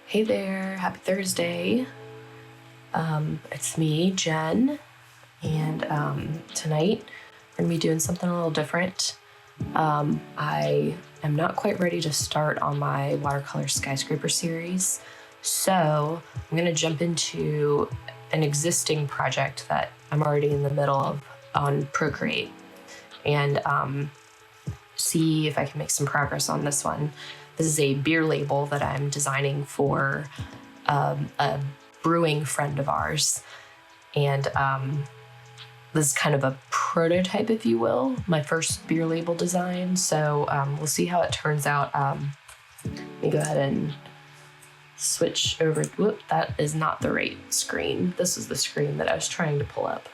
Hey there, happy Thursday. It's me, Jen, and tonight we're gonna be doing something a little different. I am not quite ready to start on my watercolor skyscraper series, so I'm gonna jump into an existing project that I'm already in the middle of on Procreate and see if I can make some progress on this one. This is a beer label that I'm designing for a brewing friend of ours. And this is kind of a prototype, if you will, my first beer label design. So we'll see how it turns out. Let me go ahead and switch over. Whoop, that is not the right screen. This is the screen that I was trying to pull up.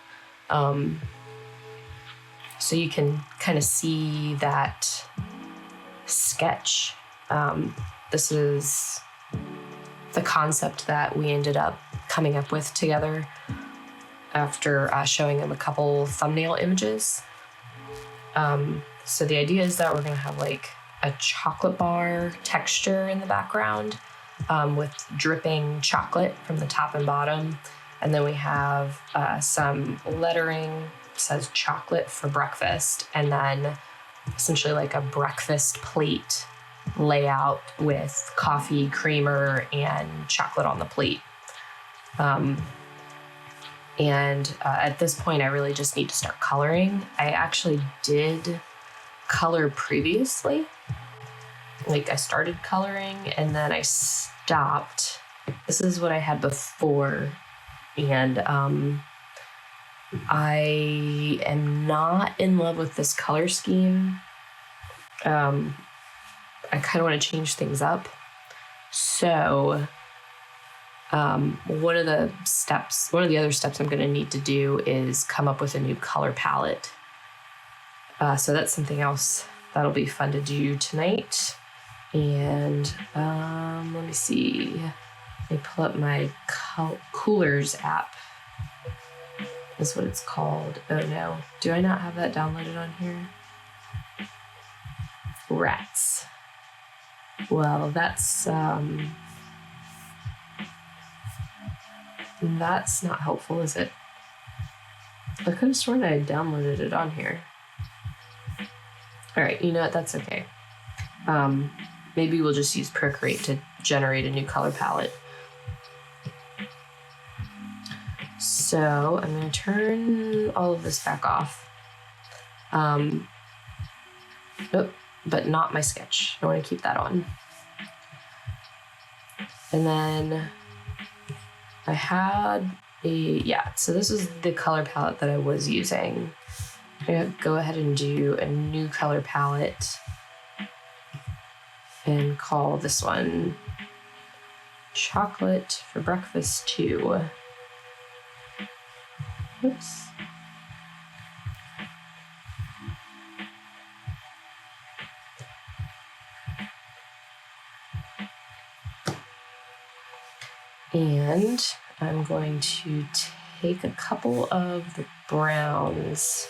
So you can kind of see that sketch. This is the concept that we ended up coming up with together after showing him a couple thumbnail images. So the idea is that we're going to have like a chocolate bar texture in the background with dripping chocolate from the top and bottom. And then we have some lettering that says chocolate for breakfast, and then essentially like a breakfast plate layout with coffee, creamer, and chocolate on the plate. At this point, I really just need to start coloring. I actually did color previously. Like I started coloring and then I stopped. This is what I had before. And I am not in love with this color scheme. I kind of want to change things up. So one of the other steps I'm going to need to do is come up with a new color palette. So that's something else that'll be fun to do tonight. And let me see. Let me pull up my Coolors app. Is what it's called. Oh no. Do I not have that downloaded on here? Rats. Well, that's not helpful, is it? I could have sworn I had downloaded it on here. All right, you know what? That's okay. Maybe we'll just use Procreate to generate a new color palette. So I'm going to turn all of this back off. But not my sketch. I want to keep that on. And then I had so this is the color palette that I was using. I'm going to go ahead and do a new color palette and call this one Chocolate for Breakfast 2. Oops. And I'm going to take a couple of the browns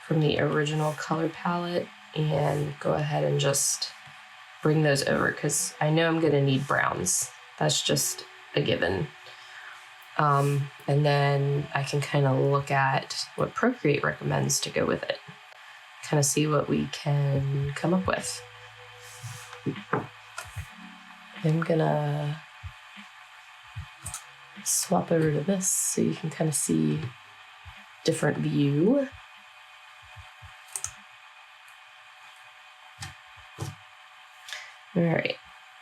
from the original color palette and go ahead and just bring those over because I know I'm going to need browns. That's just a given. And then I can kind of look at what Procreate recommends to go with it. Kind of see what we can come up with. I'm gonna swap over to this so you can kind of see different view. All right,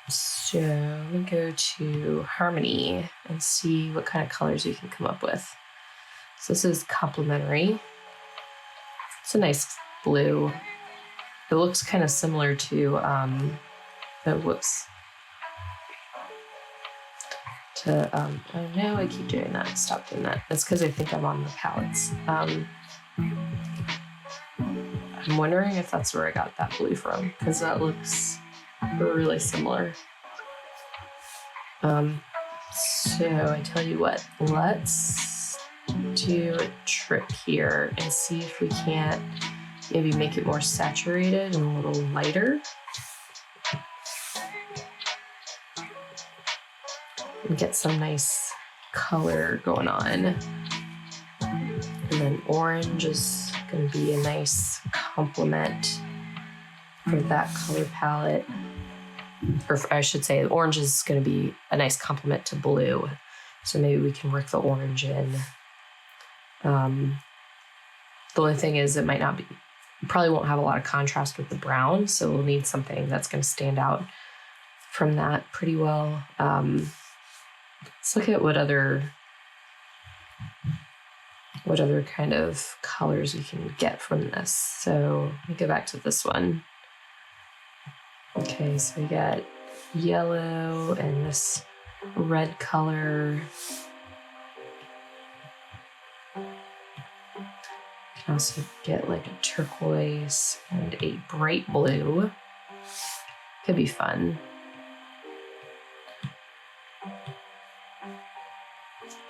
so let me go to Harmony and see what kind of colors we can come up with. So this is complementary. It's a nice blue. It looks kind of similar to, oh no, I keep doing that. Stop doing that. That's because I think I'm on the palettes. I'm wondering if that's where I got that blue from, because that looks really similar. So I tell you what, let's do a trick here and see if we can't maybe make it more saturated and a little lighter. and get some nice color going on. And then orange is going to be a nice complement for that color palette. Or I should say orange is going to be a nice complement to blue. So maybe we can work the orange in. The only thing is it might not be, probably won't have a lot of contrast with the brown. So we'll need something that's going to stand out from that pretty well. Let's look at what other kind of colors we can get from this. So let me go back to this one. Okay, so we got yellow and this red color. You can also get like a turquoise and a bright blue. Could be fun.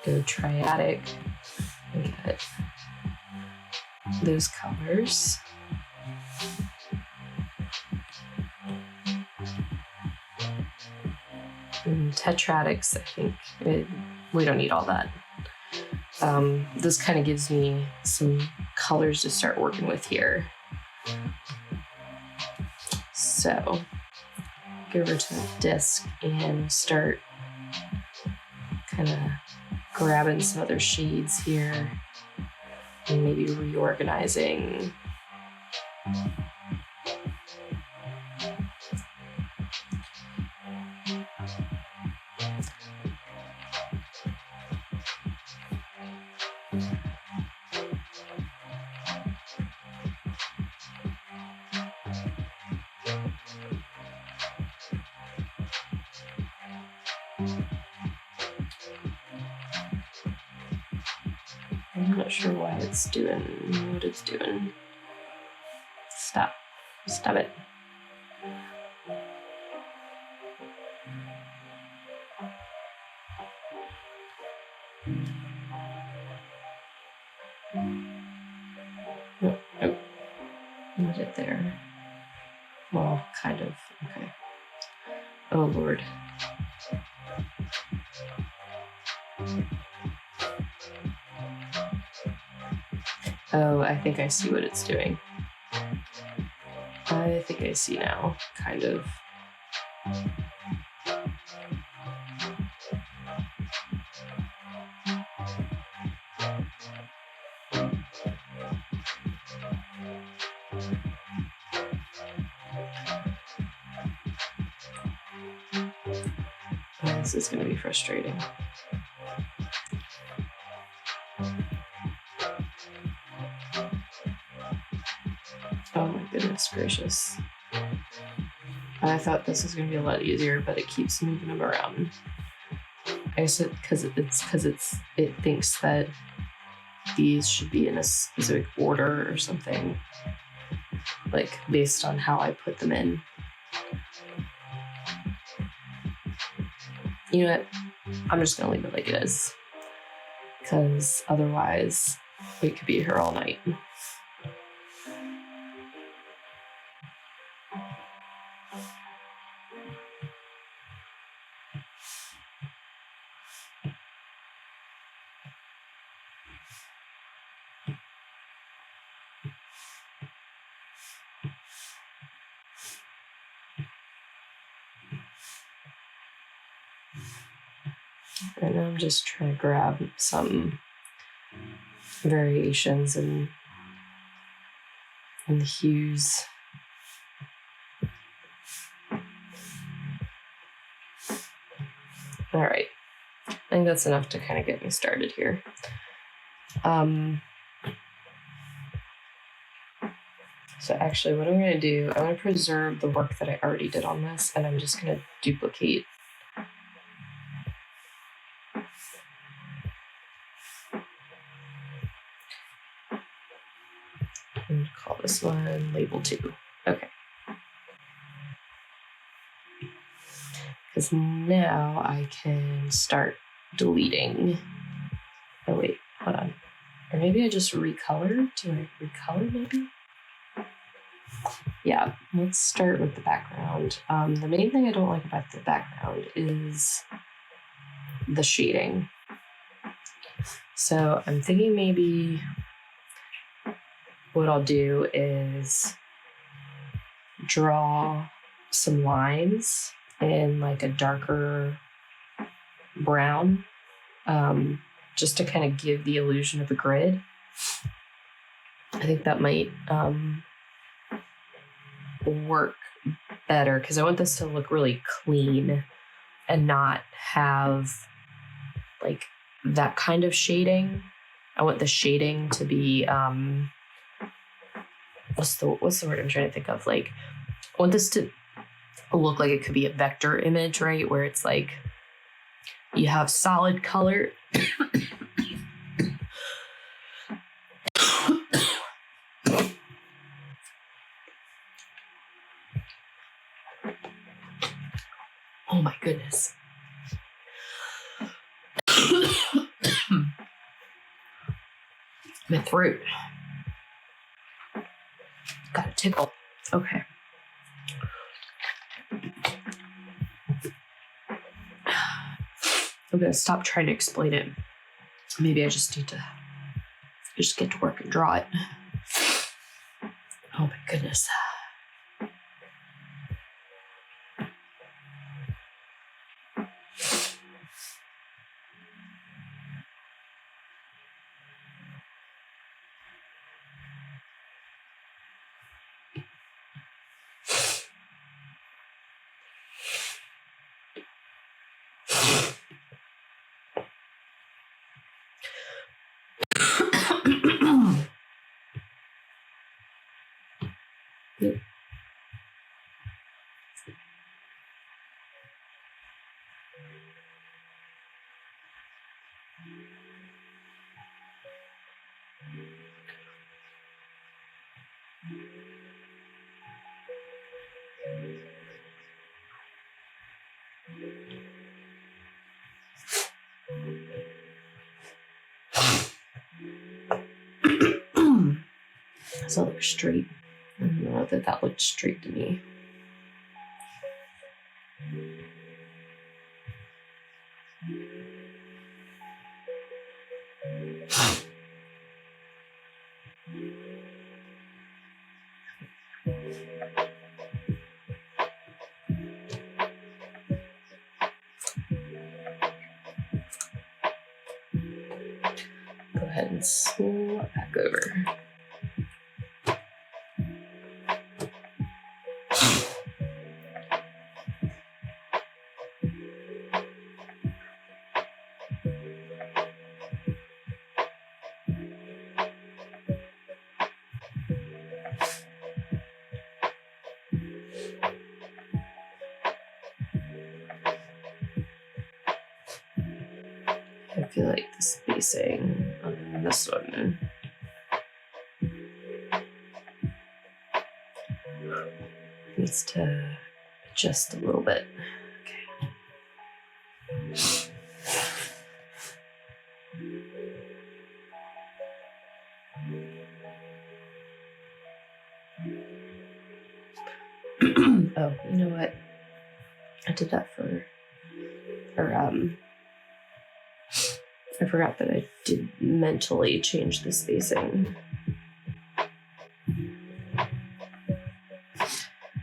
Go triadic and get those colors. And tetradics, I think we don't need all that. This kind of gives me some colors to start working with here. So go over to the disc and start kind of grabbing some other shades here and maybe reorganizing. I'm not sure why it's doing what it's doing. Stop. Stop it. Nope. Nope. Not it there. Well, kind of. Okay. Oh, Lord. Oh, I think I see what it's doing. I think I see now, kind of. This is going to be frustrating. Oh my goodness gracious. I thought this was going to be a lot easier, but it keeps moving them around. I guess it thinks that these should be in a specific order or something, like based on how I put them in. You know what? I'm just going to leave it like it is, because otherwise we could be here all night. Right now I'm just trying to grab some variations in the hues. All right, I think that's enough to kind of get me started here. So actually what I'm going to do, I'm going to preserve the work that I already did on this, and I'm just going to duplicate. And call this one label 2. Okay. Because now I can start deleting. Oh wait, hold on. Or maybe I just recolor. Do I recolor maybe? Yeah, let's start with the background. The main thing I don't like about the background is the shading. So I'm thinking maybe what I'll do is draw some lines in like a darker brown, just to kind of give the illusion of a grid. I think that might work better because I want this to look really clean and not have like that kind of shading. I want the shading to be what's the word I'm trying to think of? Like, I want this to look like it could be a vector image, right? Where it's like you have solid color. Oh my goodness. My throat. Got a tickle. Okay. I'm gonna stop trying to explain it. Maybe I just need to get to work and draw it. Oh my goodness. Does that look straight? I don't know that looked straight to me. Go ahead and spool it back over. I feel like the spacing on this one needs to adjust a little bit. Okay. Oh, you know what? I did that I forgot that I did mentally change the spacing.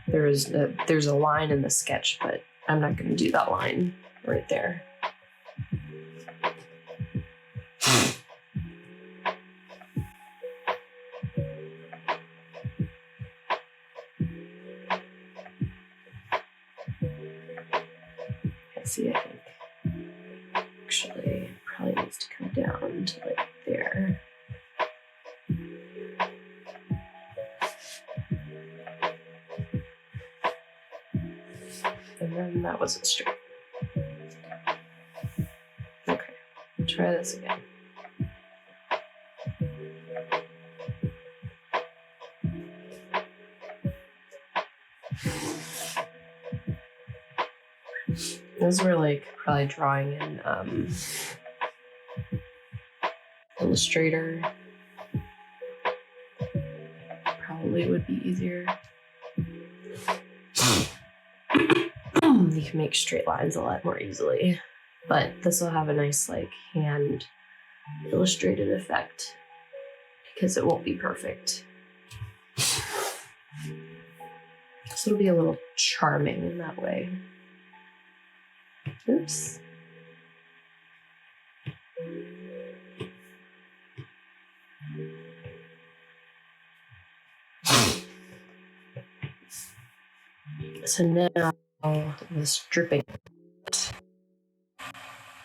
There's a line in the sketch, but I'm not going to do that line right there. See, I think actually probably needs to come down to like there. And then that wasn't straight. Okay, try this again. Those were like probably drawing in Illustrator. Probably would be easier. You can make straight lines a lot more easily. but this will have a nice like hand illustrated effect because it won't be perfect. So it'll be a little charming in that way. Oops. So now this dripping.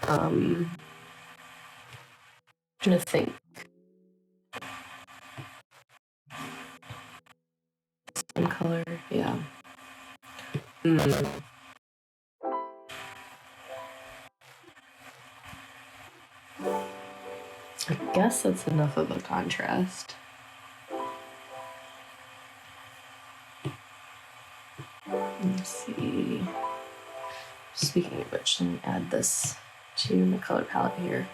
I'm trying to think. Skin color, yeah. I guess that's enough of a contrast. Let's see. Speaking of which, let me add this to my color palette here.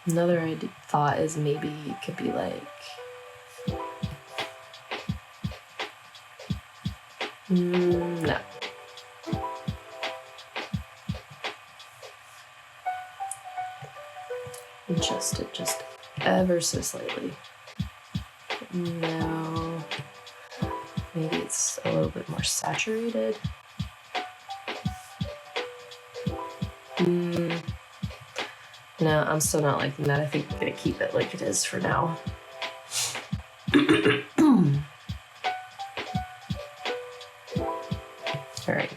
Another thought is maybe it could be like no. Adjust it just ever so slightly. No. Maybe it's a little bit more saturated. No, I'm still not liking that. I think I'm gonna keep it like it is for now. All right.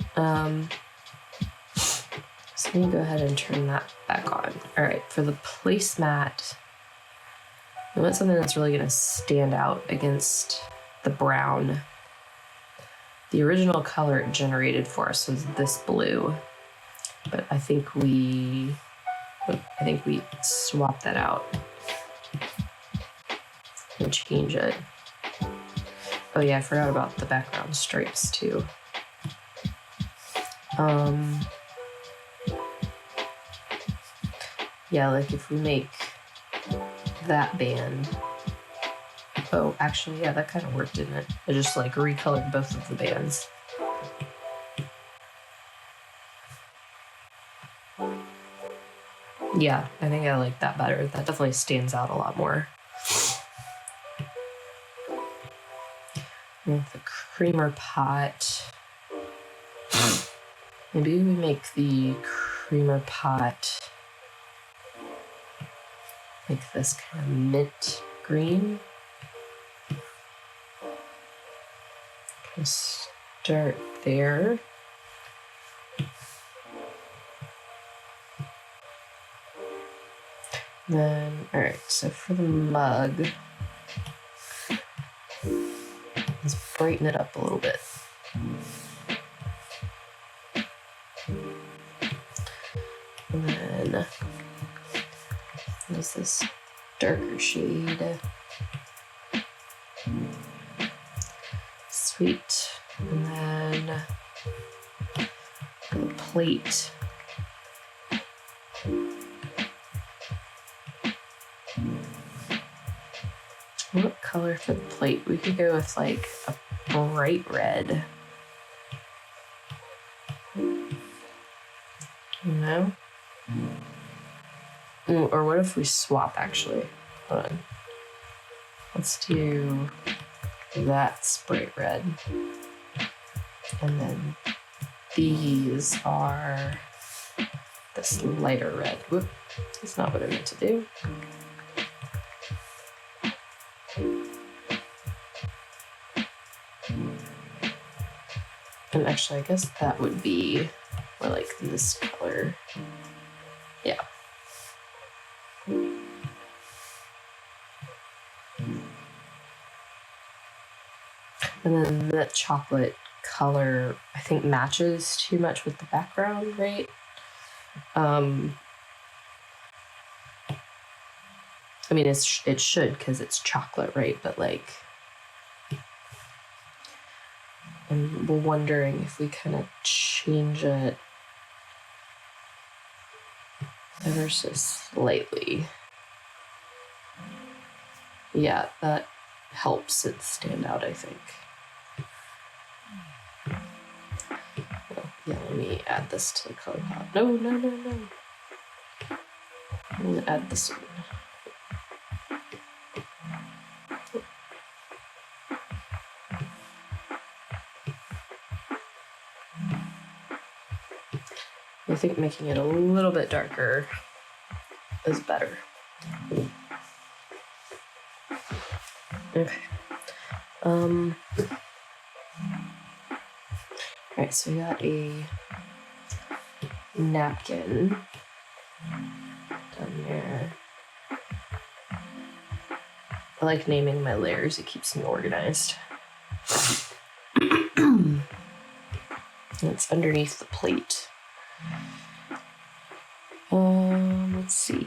So I'm gonna go ahead and turn that back on. All right, for the placemat, we want something that's really gonna stand out against the brown. The original color it generated for us was this blue, but I think we swapped that out and change it. Oh yeah, I forgot about the background stripes too. Yeah, like if we make that band. Oh, actually, yeah, that kind of worked, didn't it? I just like recolored both of the bands. Yeah, I think I like that better. That definitely stands out a lot more. With the creamer pot. Maybe we make the creamer pot like this kind of mint green. Kind of start there. Then, all right, so for the mug, let's brighten it up a little bit. And then there's this darker shade. Sweet. And then for the plate, what color for the plate? We could go with like a bright red. No? Or what if we swap actually? Hold on. Let's do that's bright red. And then these are this lighter red. Whoop, that's not what I meant to do. And actually, I guess that would be more like this color. Yeah. And then that chocolate color, I think, matches too much with the background, right? I mean, it should because it's chocolate, right? But like, I'm wondering if we kind of change it ever so slightly. Yeah, that helps it stand out, I think. Yellow. Let me add this to the color palette. No, no, no, no. I'm gonna add this one. I think making it a little bit darker is better. Okay. Alright, so we got a napkin down there. I like naming my layers, it keeps me organized. It's underneath the plate. Let's see.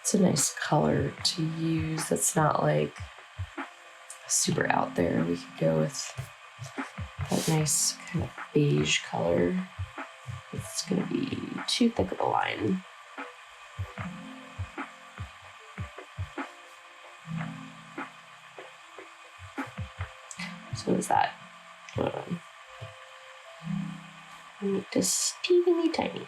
It's a nice color to use that's not like super out there. We could go with that nice kind of beige color. It's gonna be too thick of a line. So is that? Make this teeny tiny.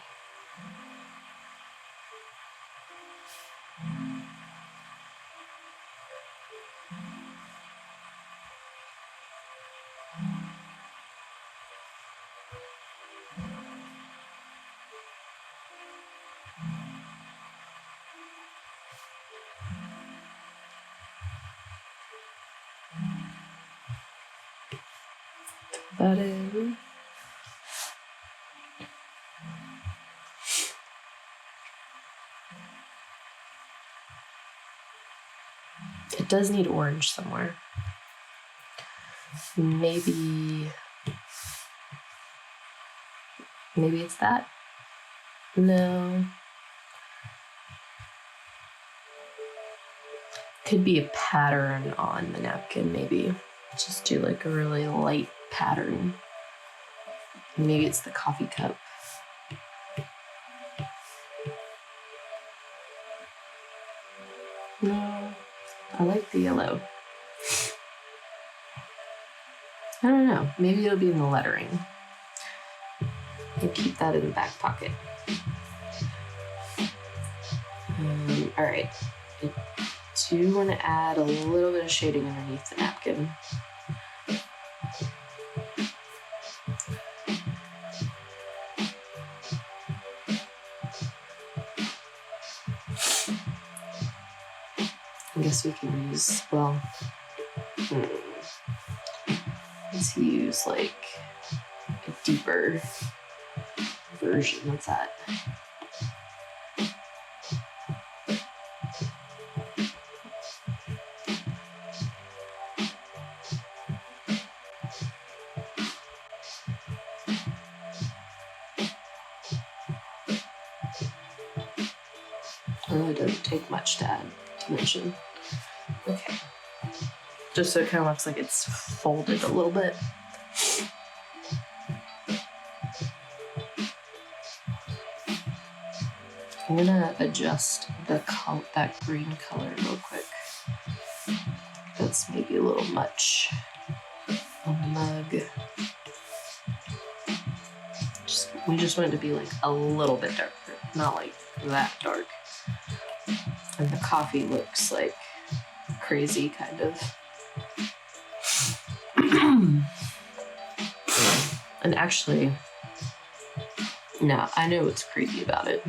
That is. It does need orange somewhere. Maybe it's that? No. Could be a pattern on the napkin, maybe. Just do like a really light pattern. Maybe it's the coffee cup. No, I like the yellow. I don't know, maybe it'll be in the lettering. I'll keep that in the back pocket. All right, I do want to add a little bit of shading underneath the napkin. I guess we can use, well, let's use like a deeper version of that. It really doesn't take much to add dimension. Okay. Just so it kind of looks like it's folded a little bit. I'm gonna adjust the that green color real quick. That's maybe a little much on the mug. We just want it to be like a little bit darker, not like that dark. And the coffee looks like crazy, kind of. And actually, no, I know what's crazy about it.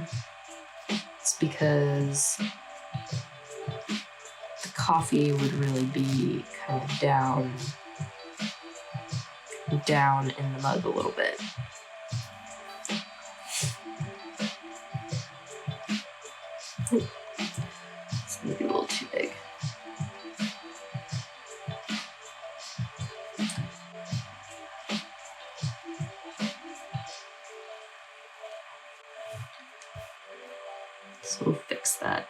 It's because the coffee would really be kind of down in the mug a little bit. It's maybe a little too big. So we'll fix that.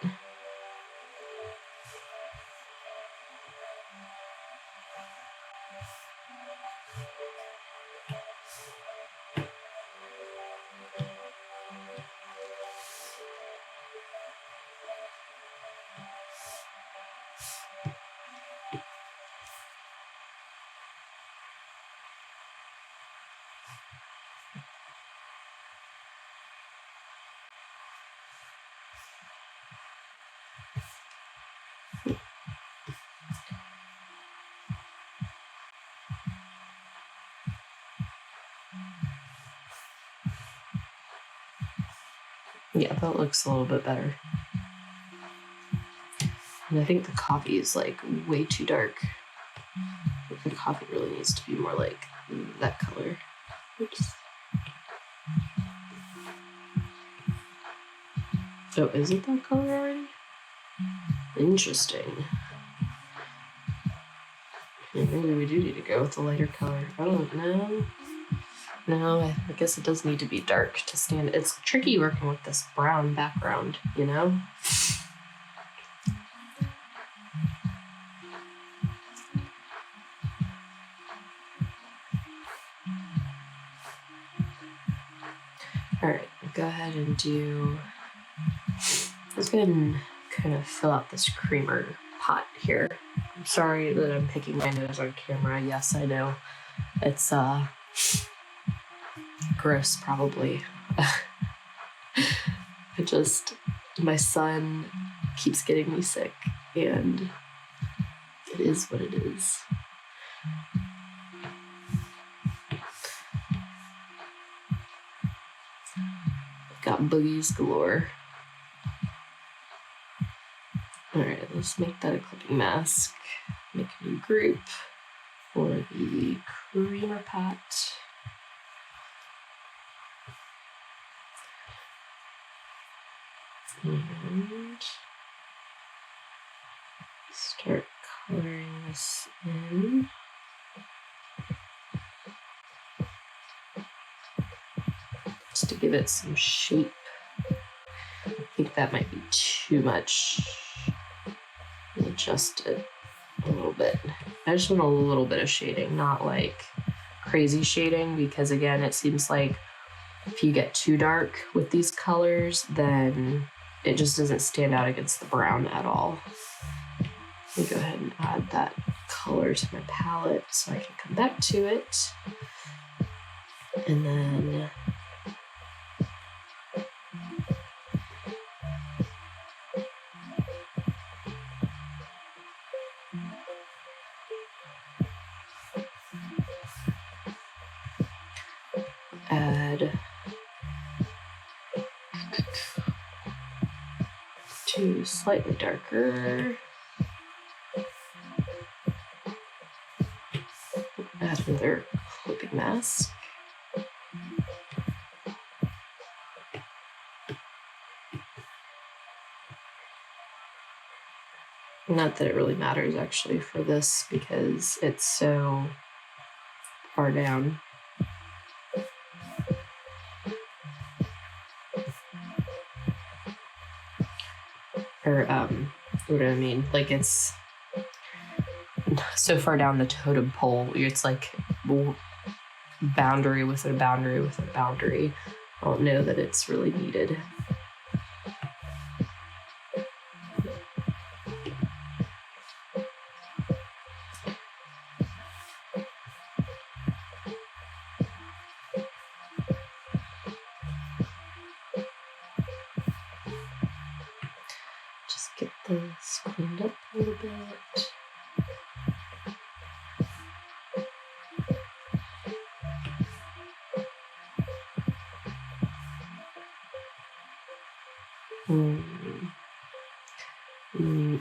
Yeah, that looks a little bit better. And I think the coffee is like way too dark. The coffee really needs to be more like that color. Oops. Oh, is it that color already? Interesting. Yeah, maybe we do need to go with the lighter color. I don't know. No, I guess it does need to be dark to stand. It's tricky working with this brown background, you know? All right, go ahead and do, let's go ahead and kind of fill out this creamer pot here. I'm sorry that I'm picking my nose on camera. Yes, I know. It's gross, probably. My son keeps getting me sick, and it is what it is. I've got boogies galore. All right, let's make that a clipping mask. Make a new group for the creamer pot. And start coloring this in. Just to give it some shape. I think that might be too much. Adjust it a little bit. I just want a little bit of shading, not like crazy shading, because again, it seems like if you get too dark with these colors, then it just doesn't stand out against the brown at all. Let me go ahead and add that color to my palette so I can come back to it. And then add two slightly darker. Add another clipping mask. Not that it really matters actually for this because it's so far down. Or, what do I mean? Like it's so far down the totem pole, it's like boundary within a boundary within a boundary. I don't know that it's really needed. Just get this cleaned up a little bit.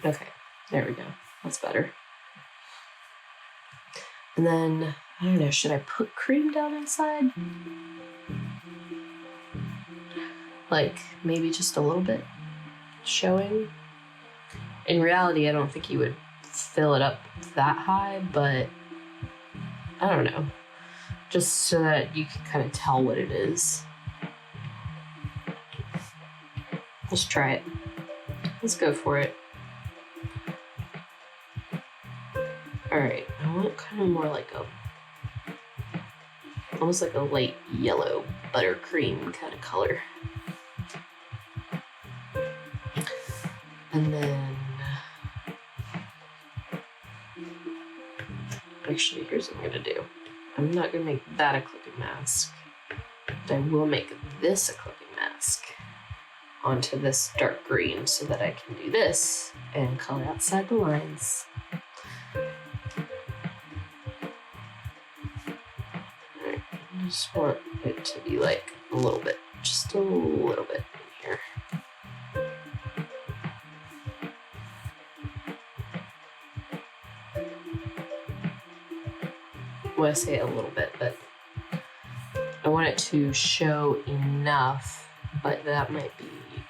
Okay, there we go. That's better. And then, I don't know, should I put cream down inside? Like, maybe just a little bit showing? In reality, I don't think you would fill it up that high, but I don't know. Just so that you can kind of tell what it is. Let's try it. Let's go for it. Alright, I want kind of more like almost like a light yellow buttercream kind of color. And then, actually, here's what I'm gonna do. I'm not gonna make that a clipping mask, but I will make this a clipping mask onto this dark green so that I can do this and color outside the lines. Alright, I just want it to be like a little bit, just a little bit in here. Well, I say a little bit, but I want it to show enough, but that might be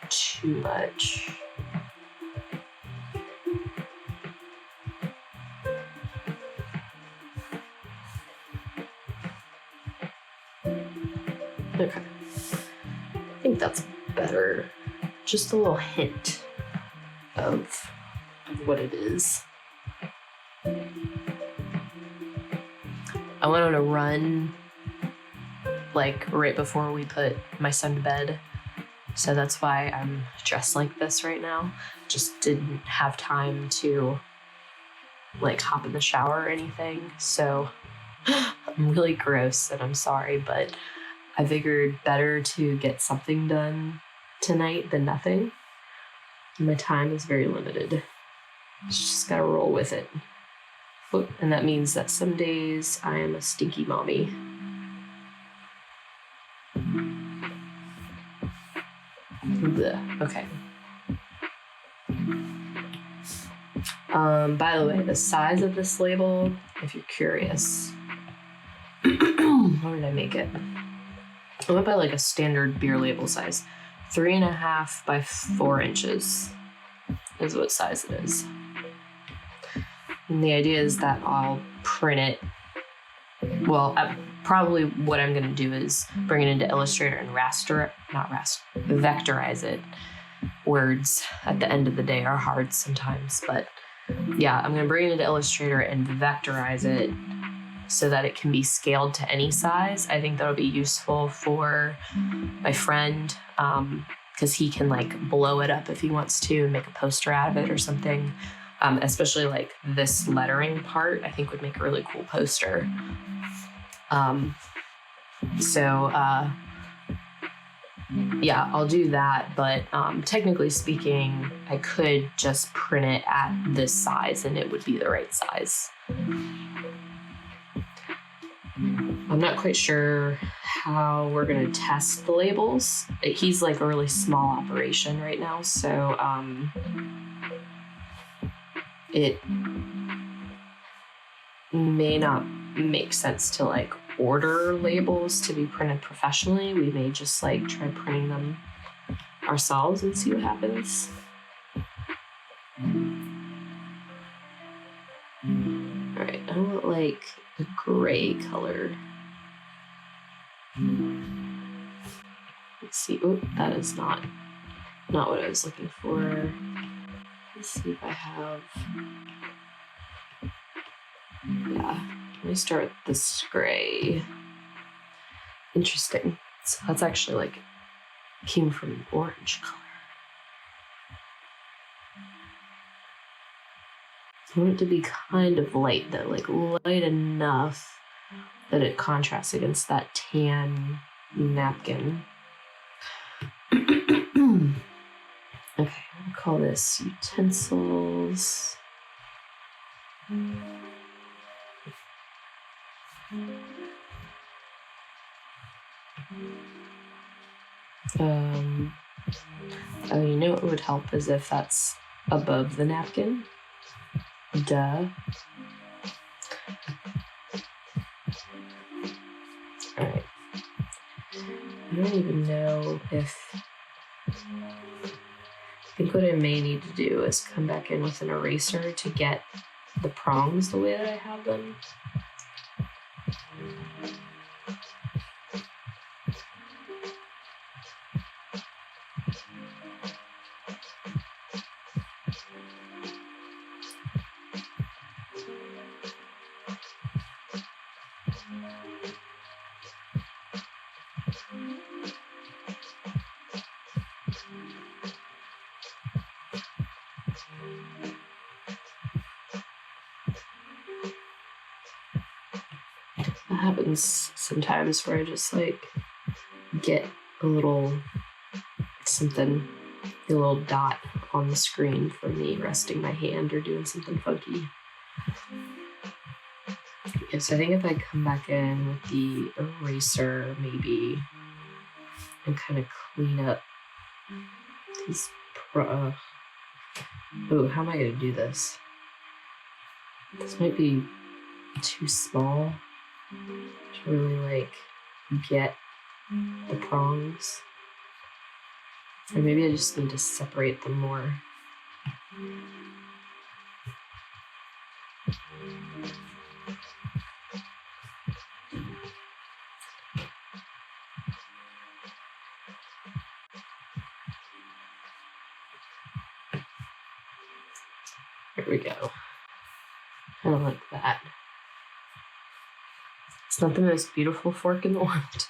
too much. Okay, I think that's better. Just a little hint of what it is. I wanted to run like right before we put my son to bed. So that's why I'm dressed like this right now. Just didn't have time to like hop in the shower or anything. So I'm really gross and I'm sorry, but I figured better to get something done tonight than nothing. My time is very limited. Just gotta roll with it. And that means that some days I am a stinky mommy. Blech. Okay. By the way, the size of this label, if you're curious, how did I make it? I went by like a standard beer label size. 3.5 by 4 inches is what size it is. And the idea is that I'll print it. Well, probably what I'm going to do is bring it into Illustrator and vectorize it. Words at the end of the day are hard sometimes, but yeah, I'm going to bring it into Illustrator and vectorize it so that it can be scaled to any size. I think that'll be useful for my friend, because he can like blow it up if he wants to and make a poster out of it or something. Especially like this lettering part, I think would make a really cool poster. Yeah, I'll do that, but technically speaking, I could just print it at this size and it would be the right size. I'm not quite sure how we're gonna test the labels. He's like a really small operation right now, so it may not make sense to like order labels to be printed professionally. We may just like try printing them ourselves and see what happens. All right, I want like a gray color. Let's see. Oh, that is not what I was looking for. Let's see if I have. Yeah, let me start with this gray. Interesting. So that's actually like came from an orange color. I want it to be kind of light though, like light enough that it contrasts against that tan napkin. Okay, I'll call this utensils. Oh, you know what would help is if that's above the napkin. Duh. Alright. I don't even know if... I think what I may need to do is come back in with an eraser to get the prongs the way that I have them. happens sometimes where I just like get a little something, a little dot on the screen for me resting my hand or doing something funky. Yeah, so I think if I come back in with the eraser maybe and kind of clean up these oh, how am I going to do this? This might be too small to really like get the prongs. Or maybe I just need to separate them more. There we go. Kind of like that. It's not the most beautiful fork in the world.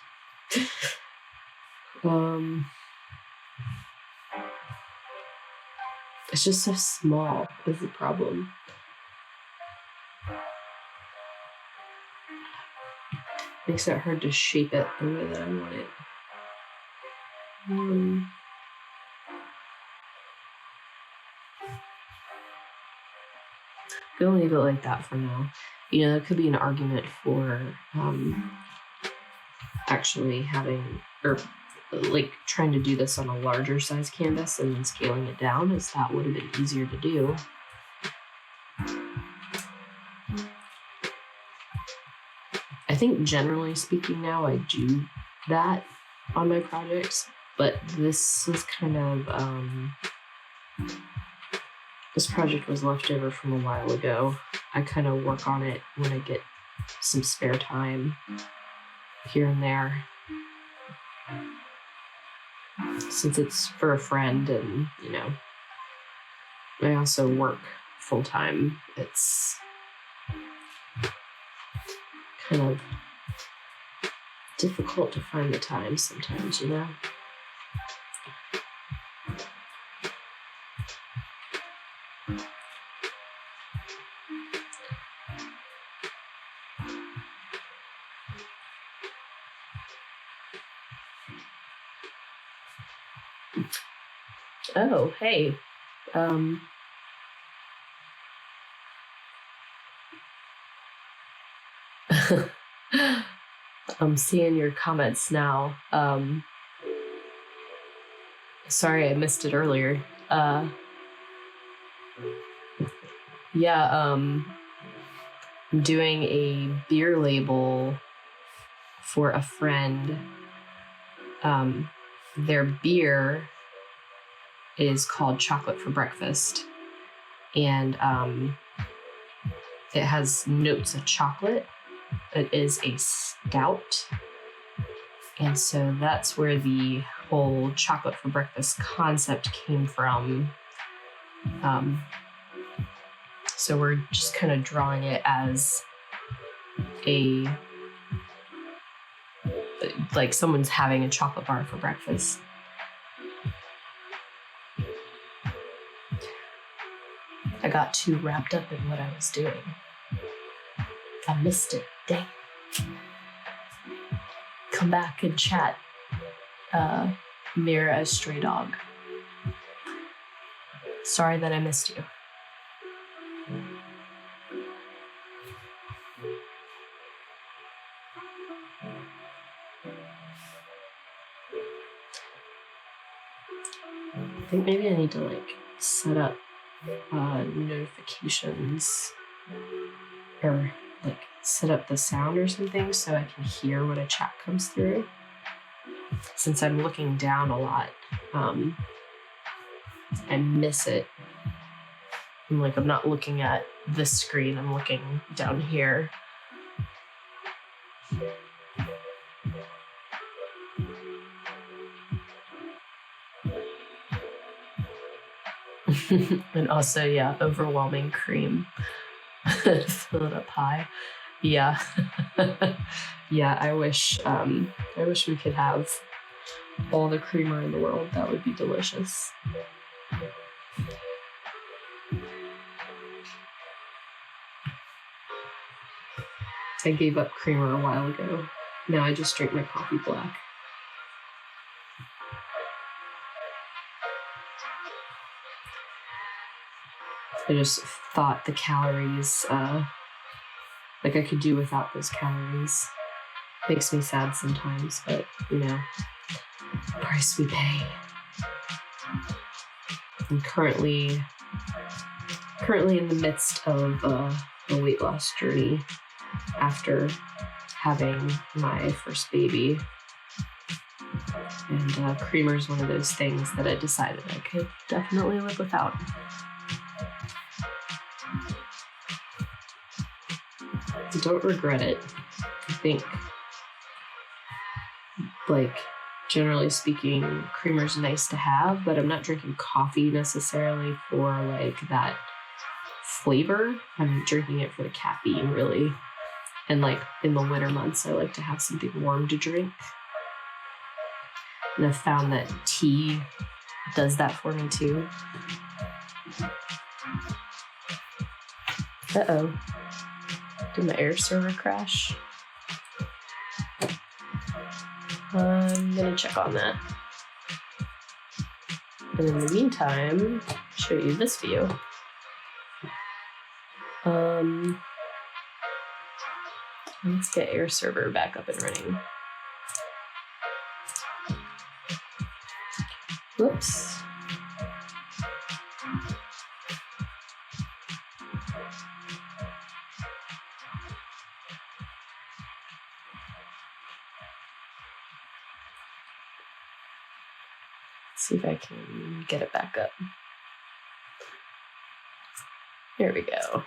It's just so small is the problem. Makes it hard to shape it the way that I want it. Gonna leave it like that for now. You know, that could be an argument for actually having, or like trying to do this on a larger size canvas and then scaling it down, as that would have been easier to do. I think generally speaking now I do that on my projects, but this is kind of, this project was left over from a while ago. I kind of work on it when I get some spare time here and there. Since it's for a friend and, you know, I also work full time, it's kind of difficult to find the time sometimes, you know? Oh, hey. I'm seeing your comments now. Sorry I missed it earlier. I'm doing a beer label for a friend. Their beer is called Chocolate for Breakfast, and it has notes of chocolate. It is a stout, and so that's where the whole chocolate for breakfast concept came from. So we're just kind of drawing it as a, like someone's having a chocolate bar for breakfast. I got too wrapped up in what I was doing. I missed it. Dang. Come back and chat. Mira as Stray Dog. Sorry that I missed you. I think maybe I need to like set up notifications or like set up the sound or something so I can hear when a chat comes through. Since I'm looking down a lot, I miss it. I'm not looking at this screen, I'm looking down here. And also, yeah, overwhelming cream. Fill it up high. Yeah. Yeah, I wish we could have all the creamer in the world. That would be delicious. I gave up creamer a while ago. Now I just drink my coffee black. I just thought the calories, like I could do without those calories. Makes me sad sometimes, but you know, price we pay. I'm currently in the midst of a weight loss journey after having my first baby. And creamer is one of those things that I decided I could definitely live without. I don't regret it. I think, like, generally speaking, creamer's nice to have, but I'm not drinking coffee necessarily for, like, that flavor. I'm drinking it for the caffeine, really. And, like, in the winter months, I like to have something warm to drink. And I've found that tea does that for me, too. Uh-oh. Did my AirServer crash? I'm gonna check on that. And in the meantime, show you this view. Let's get AirServer back up and running. Whoops. See if I can get it back up. There we go.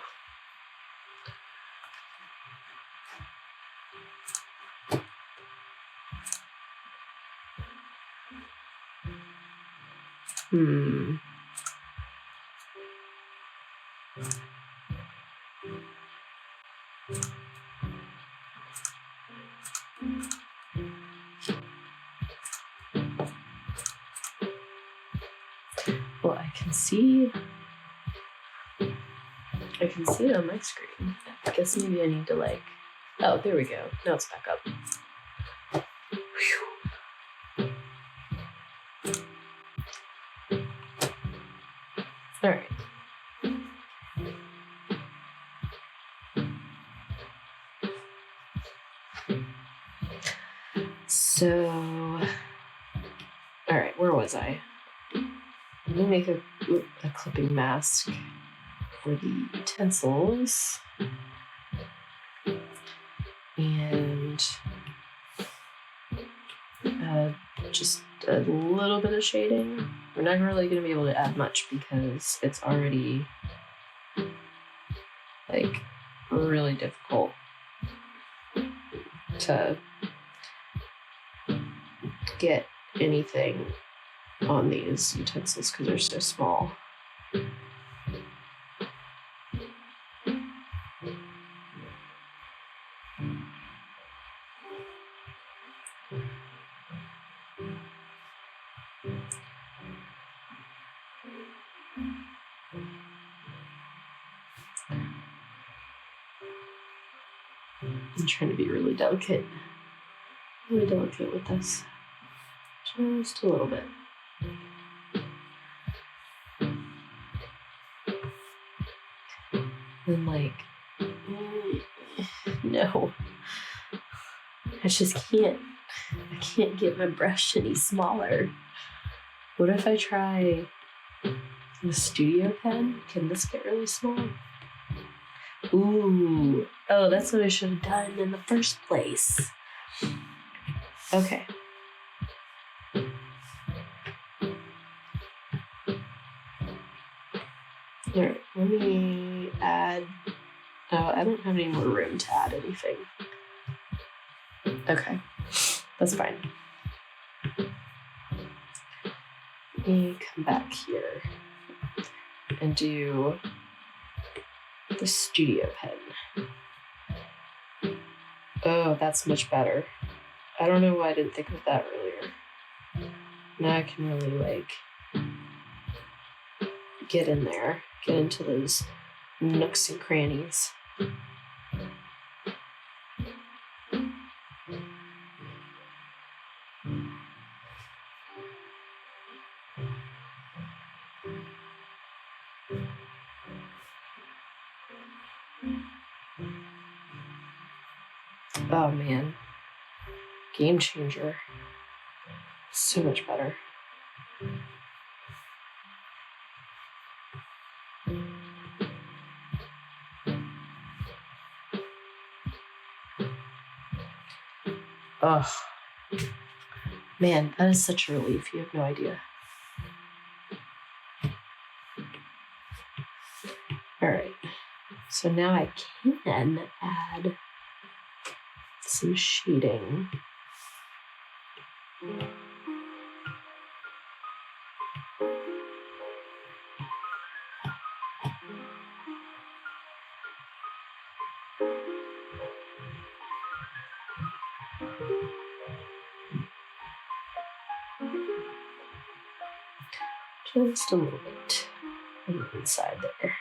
Well, I can see it on my screen. I guess maybe I need to like, oh, there we go. Now it's back up. Whew. All right. So, all right, where was I? I'm gonna make a clipping mask for the utensils. And just a little bit of shading. We're not really going to be able to add much because it's already like really difficult to get anything on these utensils because they're so small. I'm trying to be really delicate with this. Just a little bit. And like, no, I just can't. I can't get my brush any smaller. What if I try the studio pen? Can this get really small? Ooh. Oh, that's what I should have done in the first place. Okay. Alright, let me add... Oh, I don't have any more room to add anything. Okay, that's fine. Let me come back here and do the studio pen. Oh, that's much better. I don't know why I didn't think of that earlier. Now I can really like get in there, get into those nooks and crannies. Oh man, game changer. So much better. Ugh. Man, that is such a relief. You have no idea. All right. So now I can add some shading. Just a little bit on the inside there.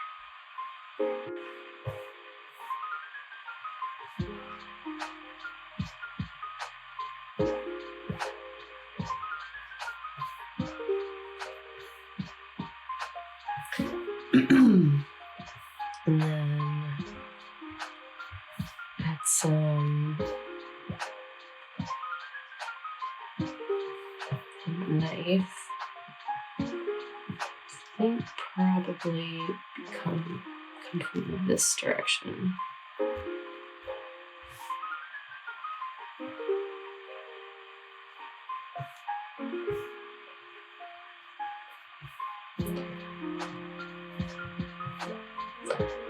And then add some knife. I think probably come from this direction.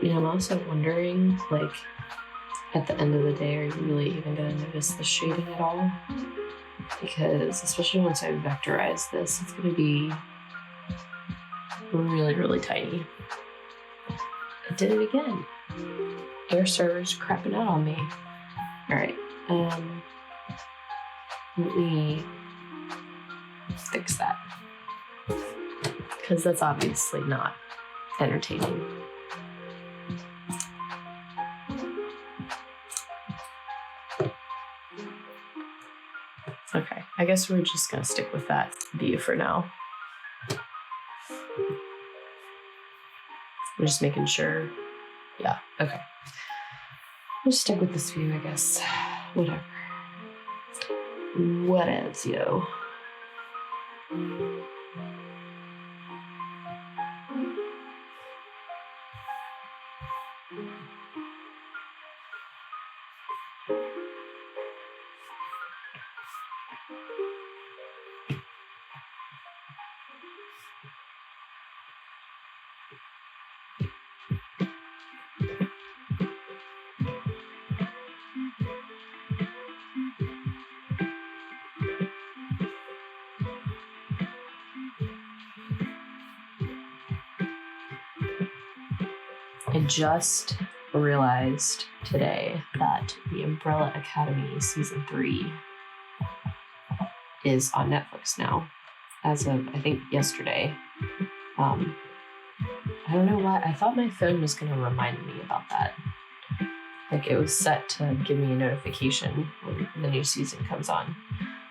You know, I'm also wondering, like, at the end of the day, are you really even going to notice the shading at all? Because especially once I vectorize this, it's going to be really, really tiny. I did it again. AirServer's crapping out on me. All right. Let me fix that. Because that's obviously not entertaining. Okay, I guess we're just gonna stick with that view for now. I'm just making sure. Yeah, okay. We'll just stick with this view, I guess. Whatever. Whatevs, yo. I just realized today that The Umbrella Academy Season 3 is on Netflix now, as of, I think, yesterday. I don't know why. I thought my phone was going to remind me about that. Like, it was set to give me a notification when the new season comes on.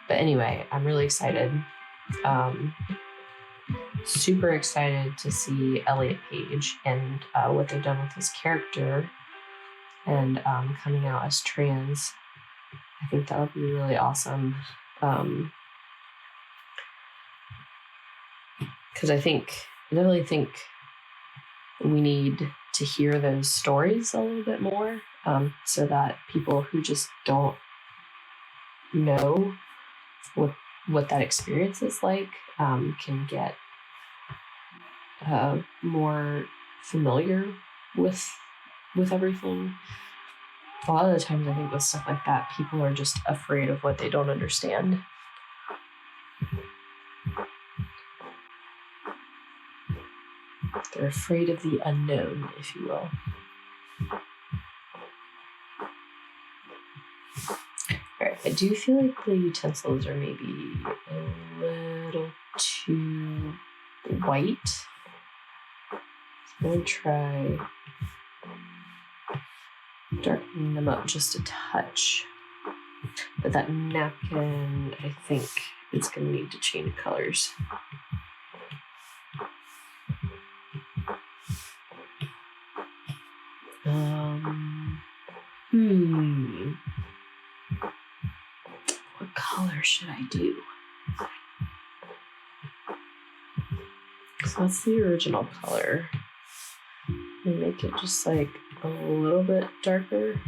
But anyway, I'm really excited. Super excited to see Elliot Page and what they've done with his character and coming out as trans. I think that would be really awesome. Because I definitely think we need to hear those stories a little bit more, so that people who just don't know what that experience is like can get more familiar with everything. A lot of the times I think with stuff like that, people are just afraid of what they don't understand. They're afraid of the unknown, if you will. Alright, I do feel like the utensils are maybe a little too white. I'm going to try darkening them up just a touch. But that napkin, I think it's going to need to change colors. color should I do? So that's the original color. And make it just like a little bit darker.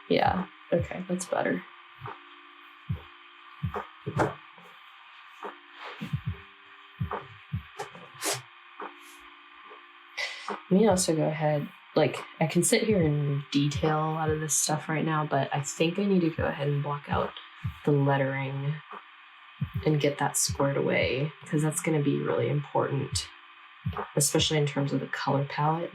Yeah, okay, that's better. Let me also go ahead, like I can sit here and detail a lot of this stuff right now, but I think I need to go ahead and block out the lettering and get that squared away, because that's going to be really important, especially in terms of the color palette.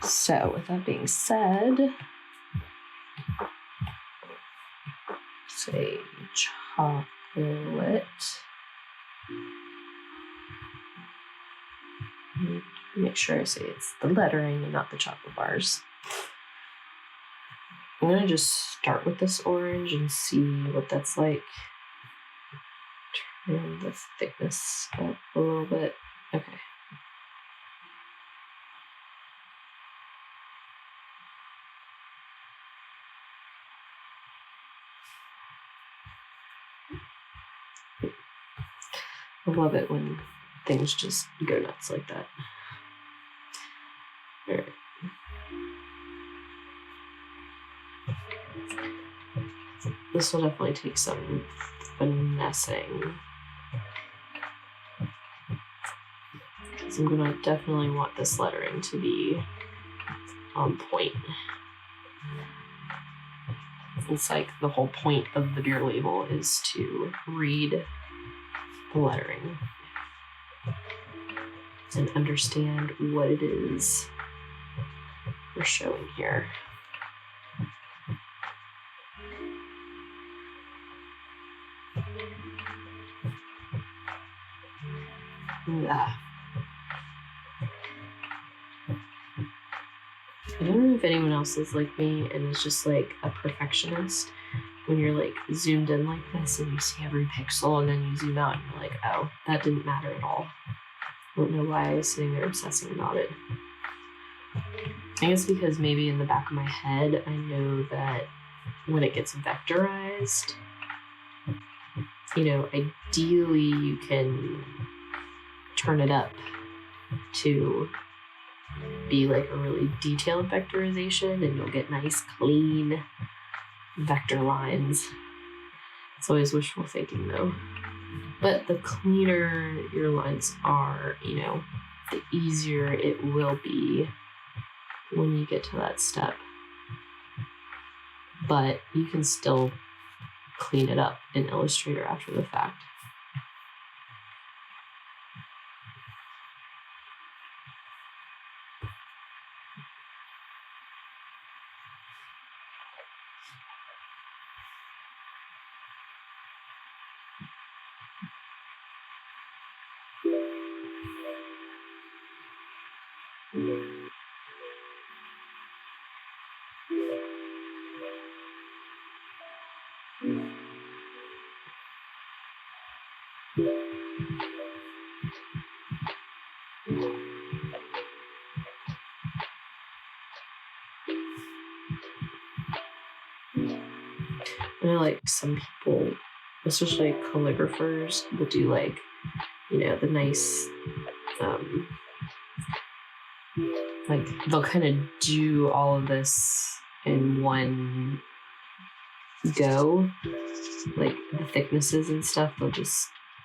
So with that being said, say chocolate. Make sure I say it's the lettering and not the chocolate bars. I'm gonna just start with this orange and see what that's like. Turn the thickness up a little bit. Okay. I love it when things just go nuts like that. All right. This will definitely take some finessing. Because I'm gonna definitely want this lettering to be on point. It's like the whole point of the beer label is to read the lettering and understand what it is we're showing here. Yeah. I don't know if anyone else is like me and is just like a perfectionist when you're like zoomed in like this and you see every pixel and then you zoom out and you're like, oh, that didn't matter at all. I don't know why I was sitting there obsessing about it. I guess because maybe in the back of my head, I know that when it gets vectorized, you know, ideally you can turn it up to be like a really detailed vectorization and you'll get nice, clean vector lines. It's always wishful thinking though. But the cleaner your lines are, you know, the easier it will be when you get to that step. But you can still clean it up in Illustrator after the fact. I know like some people, especially calligraphers, will do like, you know, the nice, like they'll kind of do all of this in one go, like the thicknesses and stuff,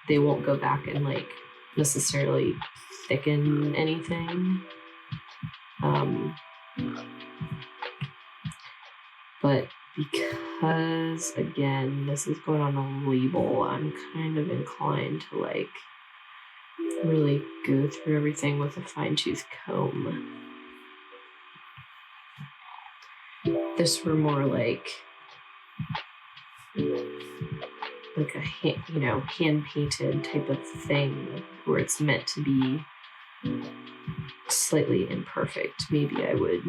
they won't go back and like necessarily thicken anything. But because again, this is going on a label, I'm kind of inclined to like really go through everything with a fine-tooth comb. This were more like a hand-painted type of thing where it's meant to be slightly imperfect. Maybe I would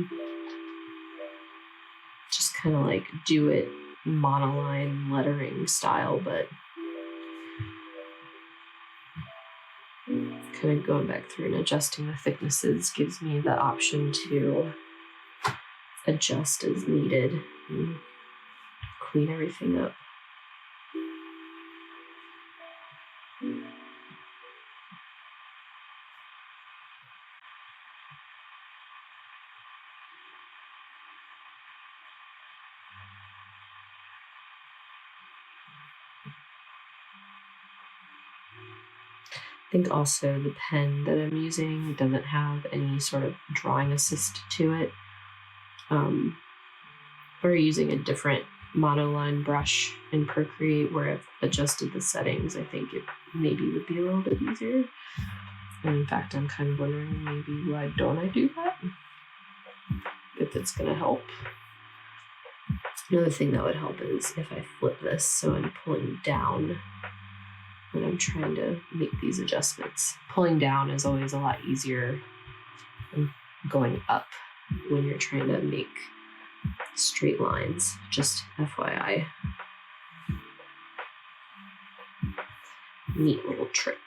just kind of like do it monoline lettering style, but kind of going back through and adjusting the thicknesses gives me the option to adjust as needed and clean everything up. I think also the pen that I'm using doesn't have any sort of drawing assist to it. Or using a different monoline brush in Procreate where I've adjusted the settings, I think it maybe would be a little bit easier. And in fact, I'm kind of wondering maybe why don't I do that? If it's gonna help. Another thing that would help is if I flip this so I'm pulling down when I'm trying to make these adjustments. Pulling down is always a lot easier than going up when you're trying to make straight lines, just FYI. Neat little trick.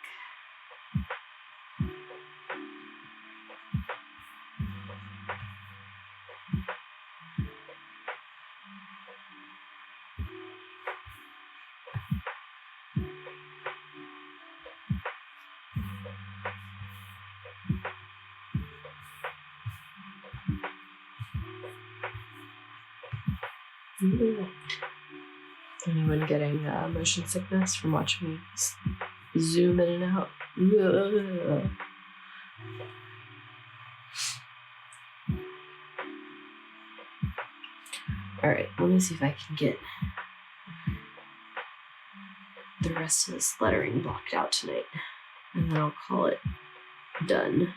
Anyone getting motion sickness from watching me zoom in and out? All right, let me see if I can get the rest of this lettering blocked out tonight, and then I'll call it done.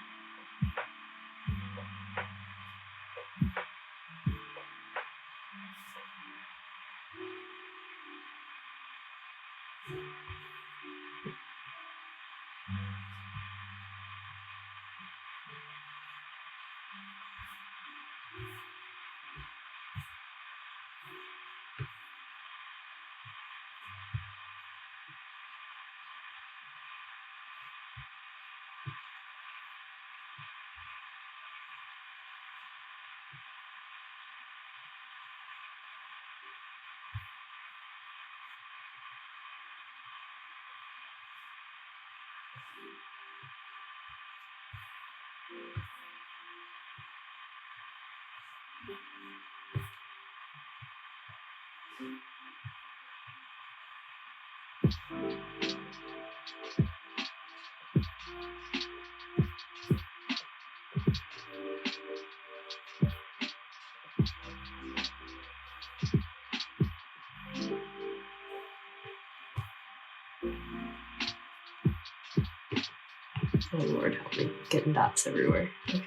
Oh Lord, help me. Getting dots everywhere. Okay.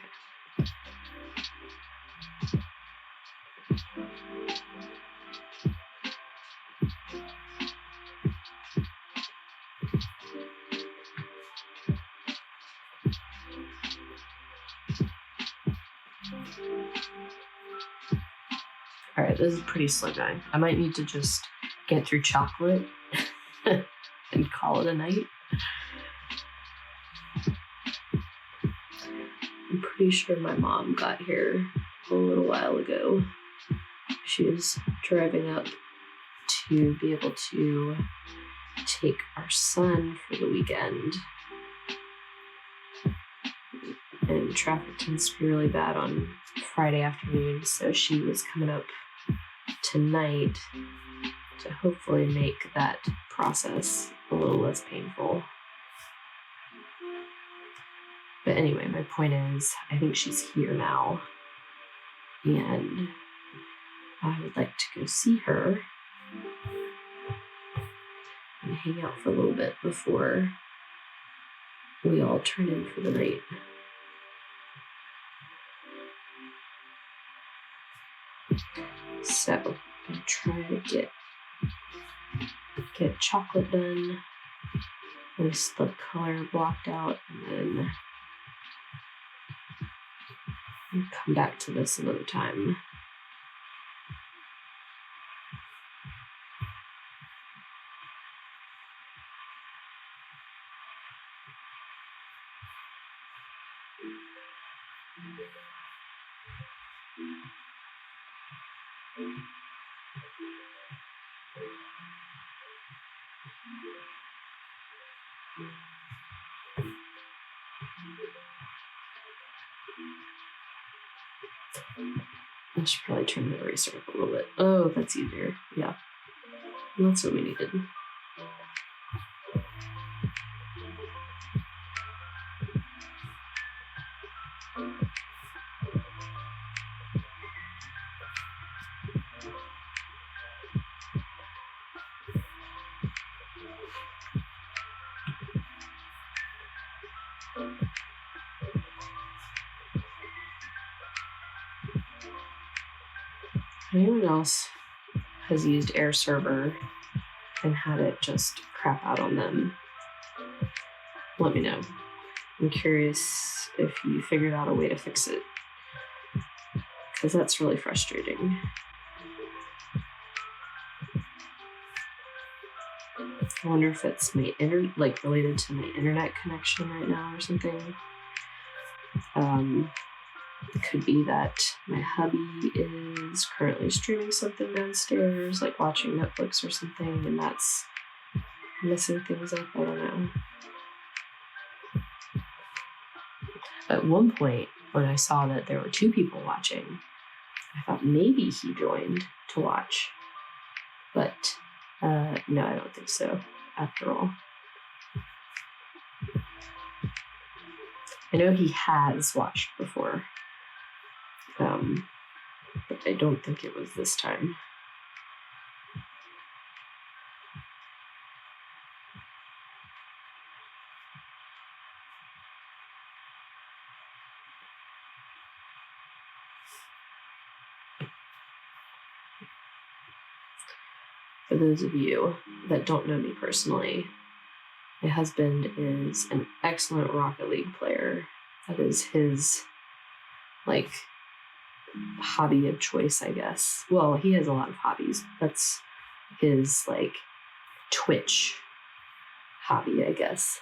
All right, this is pretty slow going. I might need to just get through chocolate and call it a night. I'm pretty sure my mom got here a little while ago. She was driving up to be able to take our son for the weekend. And traffic tends to be really bad on Friday afternoon, so she was coming up tonight to hopefully make that process a little less painful. But anyway, my point is, I think she's here now, and I would like to go see her and hang out for a little bit before we all turn in for the night. So I'm trying to get chocolate done, at least the color blocked out, and then I'll come back to this another time. I should probably turn the eraser up a little bit. Oh, that's easier. Yeah. That's what we needed. If anyone else has used AirServer and had it just crap out on them, let me know. I'm curious if you figured out a way to fix it, because that's really frustrating. I wonder if it's my related to my internet connection right now or something. It could be that my hubby is currently streaming something downstairs, like watching Netflix or something, and that's messing things up. I don't know. At one point, when I saw that there were 2 people watching, I thought maybe he joined to watch. But no, I don't think so, after all. I know he has watched before, but I don't think it was this time. For those of you that don't know me personally, my husband is an excellent Rocket League player. That is his, hobby of choice, I guess. Well, he has a lot of hobbies. That's his, Twitch hobby, I guess.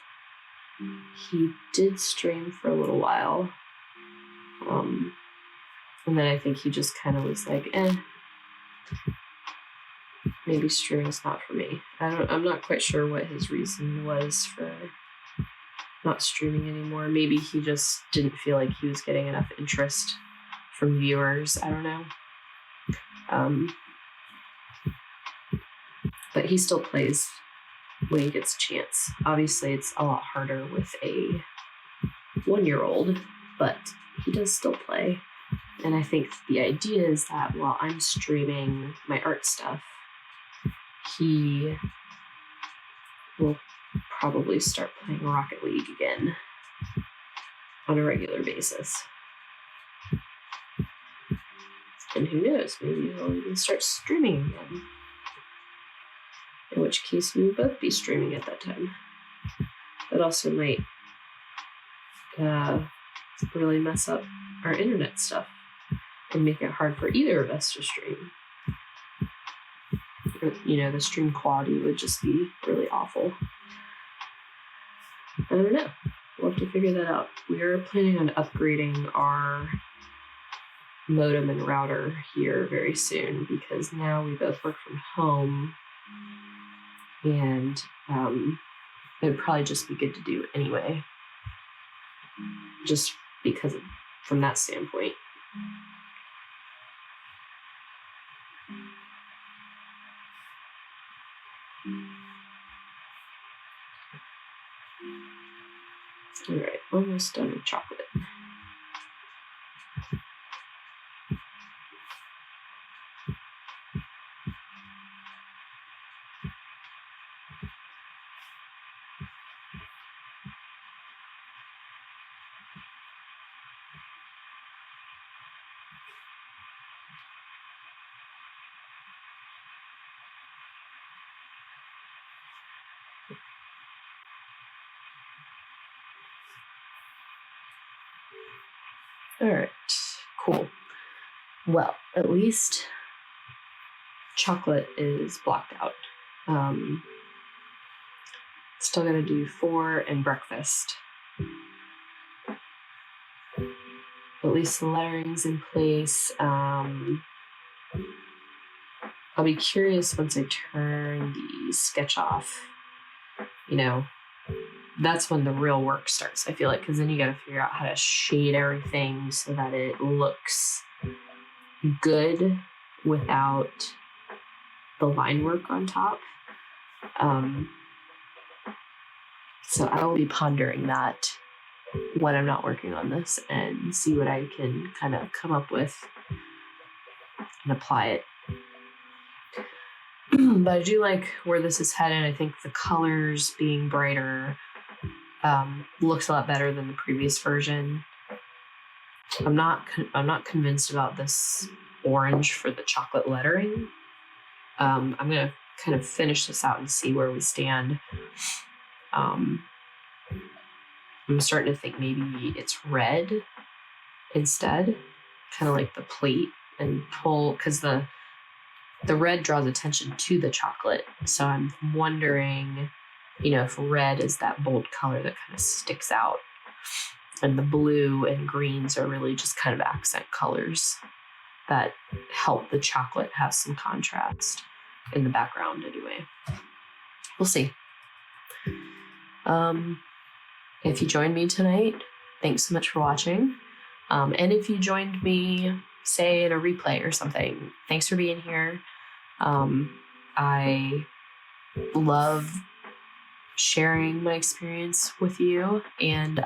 He did stream for a little while. And then I think he just kind of was like, maybe streaming's not for me. I'm not quite sure what his reason was for not streaming anymore. Maybe he just didn't feel like he was getting enough interest from viewers. I don't know. But he still plays when he gets a chance. Obviously, it's a lot harder with a 1-year-old, but he does still play. And I think the idea is that while I'm streaming my art stuff, he will probably start playing Rocket League again on a regular basis. And who knows, maybe he'll even start streaming again. In which case we would both be streaming at that time. That also might really mess up our internet stuff and make it hard for either of us to stream. Or, the stream quality would just be really awful. I don't know. We'll have to figure that out. We are planning on upgrading our modem and router here very soon, because now we both work from home, and it would probably just be good to do anyway, just because from that standpoint. All right, almost done with chocolate. All right, cool. Well, at least chocolate is blocked out. Still gonna do 4 and breakfast. at least the lettering's in place. I'll be curious once I turn the sketch off. You know, that's when the real work starts, I feel like, because then you got to figure out how to shade everything so that it looks good without the line work on top. So I will be pondering that when I'm not working on this and see what I can kind of come up with and apply it. But I do like where this is headed. I think the colors being brighter looks a lot better than the previous version. I'm not convinced about this orange for the chocolate lettering. I'm gonna kind of finish this out and see where we stand. I'm starting to think maybe it's red instead, kind of like the plate, and pull, because the red draws attention to the chocolate. So I'm wondering, you know, if red is that bold color that kind of sticks out, and the blue and greens are really just kind of accent colors that help the chocolate have some contrast in the background anyway. We'll see. If you joined me tonight, thanks so much for watching. And if you joined me, say in a replay or something, thanks for being here. I love sharing my experience with you, and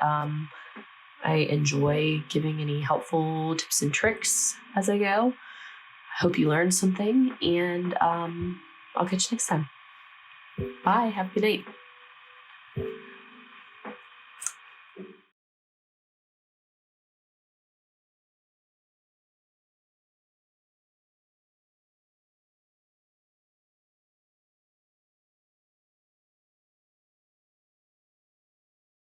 I enjoy giving any helpful tips and tricks as I go. I hope you learned something, and I'll catch you next time. Bye. Have a good night.